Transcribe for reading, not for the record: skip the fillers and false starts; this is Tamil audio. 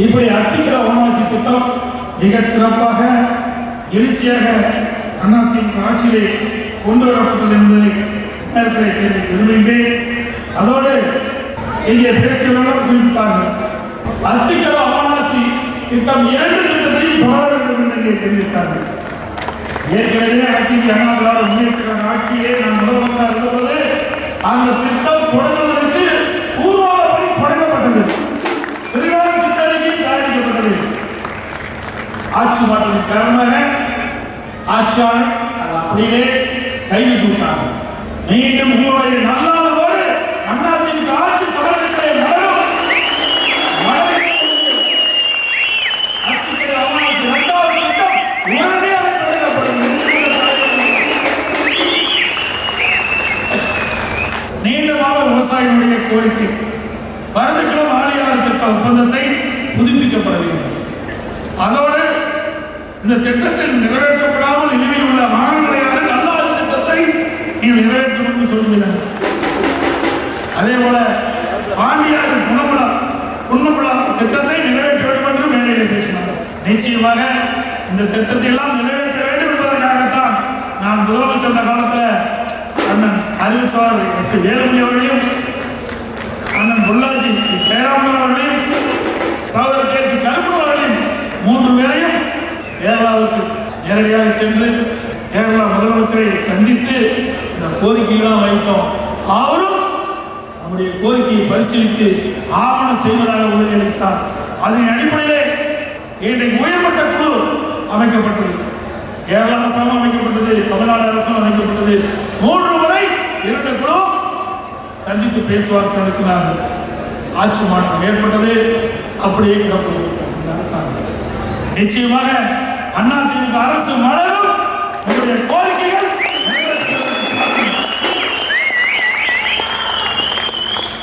இப்படி அத்திக்கட வனவாசி திட்டம் மிகச் சிறப்பாக எழுச்சியாக அதிமுக ஆட்சியிலே கொண்டு வரப்பட்டது என்பதை நேரத்தில் தெரிவிக்க விரும்புகின்றேன். அதோடு இங்கே பேசியவர்கள் குறிப்பிட்டார்கள். அத்திக்கட வனவாசி திட்டம் 2 திட்டத்தையும் தொடர வேண்டும் என்று இங்கே தெரிவித்தார்கள். ஏற்கனவே அனைத்து அண்ணா திராவிட முன்னேற்ற கழக ஆட்சியிலே நான் முதலமைச்சர் இருந்தபோது அந்த திட்டம் தொடங்குவதற்கு பூர்வாகப்படி தொடங்கப்பட்டது. விரிவான திட்டத்தையும் தயாரிக்கப்பட்டது. ஆட்சி மாற்றத்தின் காரணமாக ஆட்சியாளர் அது அப்படியே கைவிட்டு விட்டாங்க. மீண்டும் உங்களுடைய நல்லாதோடு அதிமுக ஆட்சி தொடர்கின்ற மலரும் நீண்டமாக விவசாயிகளுடைய கோரிக்கை பரந்துக்கிழமை ஆளியாறு திட்ட ஒப்பந்தத்தை புதுப்பிக்கப்பட வேண்டும். அதோடு இந்த திட்டத்தில் நிறைவேற்றப்படாமல் நிலுவையில் உள்ள ஆணையாறு நல்லாறு திட்டத்தை நீங்கள் நிறைவேற்றணும் என்று சொல்லுகிறார். அதே போல பாண்டியாறு குன்னம்புலா திட்டத்தை நிறைவேற்ற வேண்டும் என்று மேடையிலே பேசினார். நிச்சயமாக இந்த திட்டத்தை எல்லாம் நிறைவேற்ற வேண்டும் என்பதற்காகத்தான் நான் முதலமைச்சர் அந்த காலத்தில் அண்ணன் அறிவிச்சார் SP வேலுமணி அவர்களையும் அண்ணன் பொள்ளாச்சி ஜெயராமன் அவர்களையும் சகோதரர் KC கருப்பன் அவர்களையும் 3 பேரையும் கேரளாவுக்கு நேரடியாக சென்று கேரளா முதலமைச்சரை சந்தித்து இந்த கோரிக்கையெல்லாம் வைத்தோம். அவரும் நம்முடைய கோரிக்கையை பரிசீலித்து ஆவணம் செய்வதாக உறுதியளித்தார். அதன் அடிப்படையிலே இன்றைக்கு உயர்மட்ட குழு அமைக்கப்பட்டது. கேரள அரசாங்கம் அமைக்கப்பட்டது, தமிழ்நாடு அரசும் அமைக்கப்பட்டது. 3 முறை 2 குழு சந்தித்து பேச்சுவார்த்தை நடத்தினார்கள். ஆட்சி மாற்றம் ஏற்பட்டது. அப்படியே கிடப்பது இந்த அரசாங்கம். நிச்சயமாக அதிமுக அரசு மலரும்.